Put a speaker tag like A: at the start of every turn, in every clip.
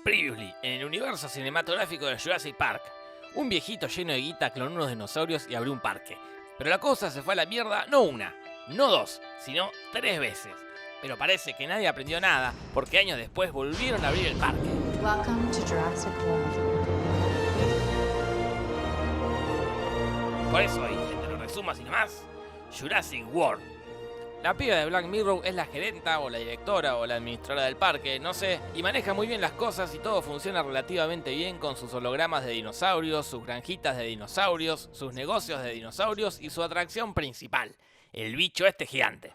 A: Previously, en el universo cinematográfico de Jurassic Park, un viejito lleno de guita clonó unos dinosaurios y abrió un parque. Pero la cosa se fue a la mierda no una, no dos, sino 3 veces. Pero parece que nadie aprendió nada, porque años después volvieron a abrir el parque.
B: Welcome to Jurassic World.
A: Por eso hoy, te lo resumo así nomás, Jurassic World. La piba de Black Mirror es la gerenta o la directora o la administradora del parque, no sé, y maneja muy bien las cosas y todo funciona relativamente bien con sus hologramas de dinosaurios, sus granjitas de dinosaurios, sus negocios de dinosaurios y su atracción principal, el bicho este gigante.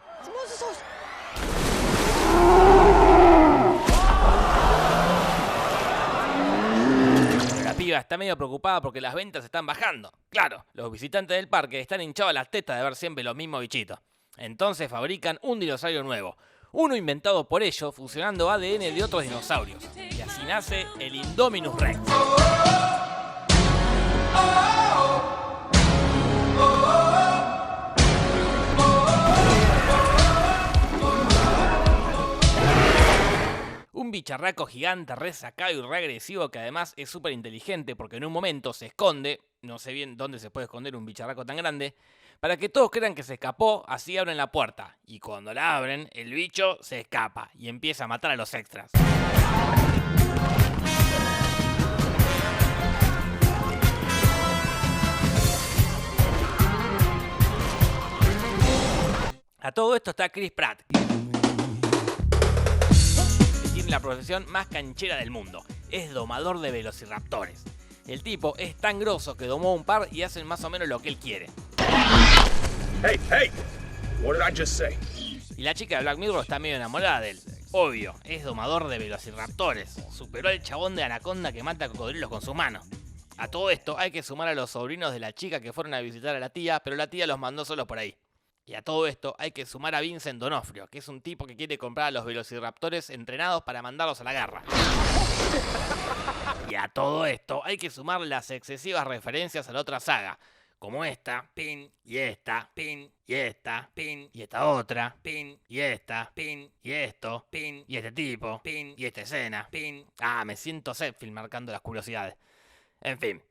A: Pero la piba está medio preocupada porque las ventas están bajando. Claro, los visitantes del parque están hinchados a las tetas de ver siempre los mismos bichitos. Entonces fabrican un dinosaurio nuevo, uno inventado por ellos fusionando ADN de otros dinosaurios. Y así nace el Indominus Rex. Un bicharraco gigante re sacado y re agresivo que además es súper inteligente porque en un momento se esconde, no sé bien dónde se puede esconder un bicharraco tan grande, para que todos crean que se escapó, así abren la puerta. Y cuando la abren, el bicho se escapa y empieza a matar a los extras. A todo esto está Chris Pratt, que tiene la profesión más canchera del mundo. Es domador de velociraptores. El tipo es tan grosso que domó un par y hacen más o menos lo que él quiere.
C: Hey, what did I just say?
A: Y la chica de Black Mirror está medio enamorada de él. Obvio, es domador de velociraptores. Superó al chabón de Anaconda que mata cocodrilos con sus manos. A todo esto hay que sumar a los sobrinos de la chica que fueron a visitar a la tía, pero la tía los mandó solos por ahí. Y a todo esto hay que sumar a Vincent D'Onofrio, que es un tipo que quiere comprar a los velociraptores entrenados para mandarlos a la guerra. Y a todo esto hay que sumar las excesivas referencias a la otra saga, como esta, pin, y esta, pin, y esta, pin, y esta otra, pin, y esta, pin, y esto, pin, y este tipo, pin, y esta escena, pin. Me siento Seinfeld marcando las curiosidades. En fin,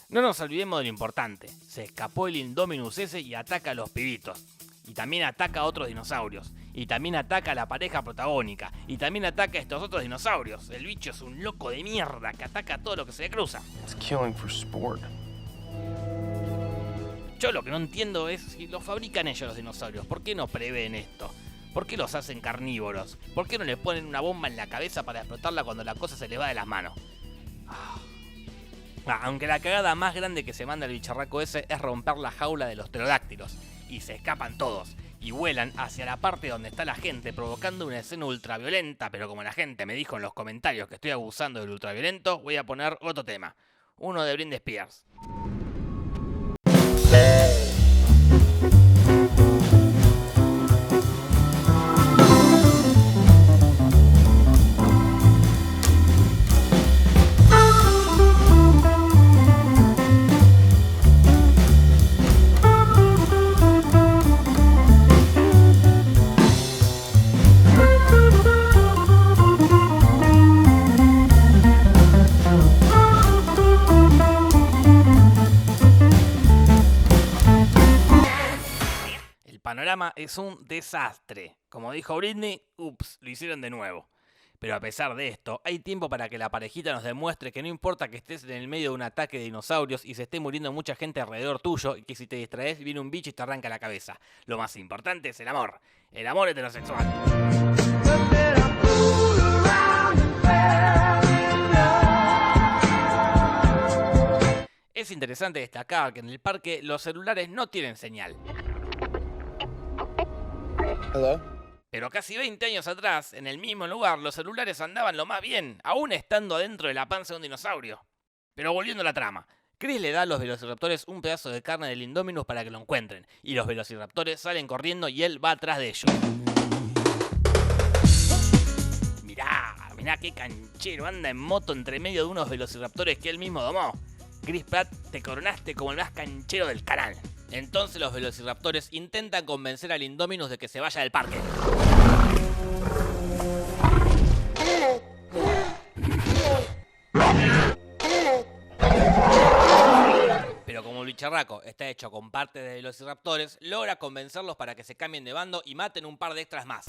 A: no nos olvidemos de lo importante. Se escapó el Indominus ese y ataca a los pibitos. Y también ataca a otros dinosaurios. Y también ataca a la pareja protagónica. Y también ataca a estos otros dinosaurios. El bicho es un loco de mierda que ataca a todo lo que se le cruza.
C: It's killing for sport.
A: Yo lo que no entiendo es si los fabrican ellos los dinosaurios. ¿Por qué no prevén esto? ¿Por qué los hacen carnívoros? ¿Por qué no le ponen una bomba en la cabeza para explotarla cuando la cosa se le va de las manos? Aunque la cagada más grande que se manda el bicharraco ese es romper la jaula de los pterodáctilos. Y se escapan todos. Y vuelan hacia la parte donde está la gente, provocando una escena ultraviolenta. Pero como la gente me dijo en los comentarios que estoy abusando del ultraviolento, voy a poner otro tema. Uno de Britney Spears. El panorama es un desastre. Como dijo Britney, ups, lo hicieron de nuevo. Pero a pesar de esto, hay tiempo para que la parejita nos demuestre que no importa que estés en el medio de un ataque de dinosaurios y se esté muriendo mucha gente alrededor tuyo y que si te distraes viene un bicho y te arranca la cabeza. Lo más importante es el amor heterosexual. Es interesante destacar que en el parque los celulares no tienen señal.
C: Hello?
A: Pero casi 20 años atrás, en el mismo lugar, los celulares andaban lo más bien, aún estando adentro de la panza de un dinosaurio. Pero volviendo a la trama, Chris le da a los velociraptores un pedazo de carne del Indominus para que lo encuentren, y los velociraptores salen corriendo y él va atrás de ellos. Mirá qué canchero, anda en moto entre medio de unos velociraptores que él mismo domó. Chris Pratt, te coronaste como el más canchero del canal. Entonces los velociraptores intentan convencer al Indominus de que se vaya del parque. bicharraco está hecho con parte de velociraptores, logra convencerlos para que se cambien de bando y maten un par de extras más.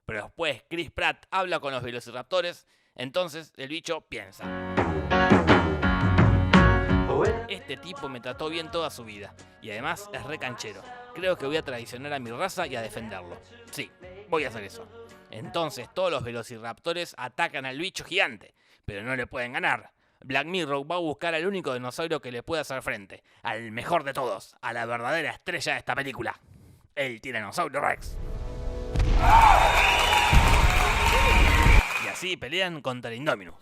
A: Pero después Chris Pratt habla con los velociraptores, entonces el bicho piensa: este tipo me trató bien toda su vida, y además es re canchero. Creo que voy a traicionar a mi raza y a defenderlo. Sí, voy a hacer eso. Entonces todos los velociraptores atacan al bicho gigante, pero no le pueden ganar. Black Mirror va a buscar al único dinosaurio que le pueda hacer frente, al mejor de todos, a la verdadera estrella de esta película, el Tiranosaurio Rex. Y así pelean contra el Indominus.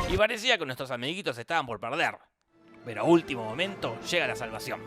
A: Y parecía que nuestros amiguitos estaban por perder, pero a último momento llega la salvación.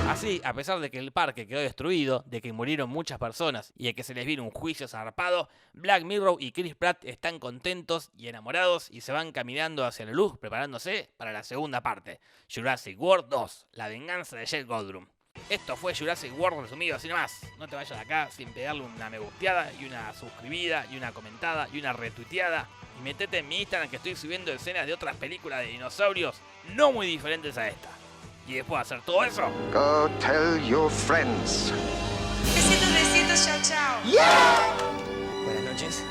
A: Así, a pesar de que el parque quedó destruido, de que murieron muchas personas y de que se les vino un juicio zarpado, Black Mirror y Chris Pratt están contentos y enamorados y se van caminando hacia la luz preparándose para la segunda parte, Jurassic World 2, la venganza de Jeff Goldblum. Esto fue Jurassic World resumido así nomás. No te vayas de acá sin pegarle una me gusteada y una suscribida y una comentada y una retuiteada. Y metete en mi Instagram que estoy subiendo escenas de otras películas de dinosaurios no muy diferentes a esta. Y después de hacer todo eso,
D: Go tell your friends.
E: Besitos, besitos, chao, chao.
F: Buenas noches.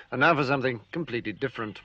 G: And now for something completely different.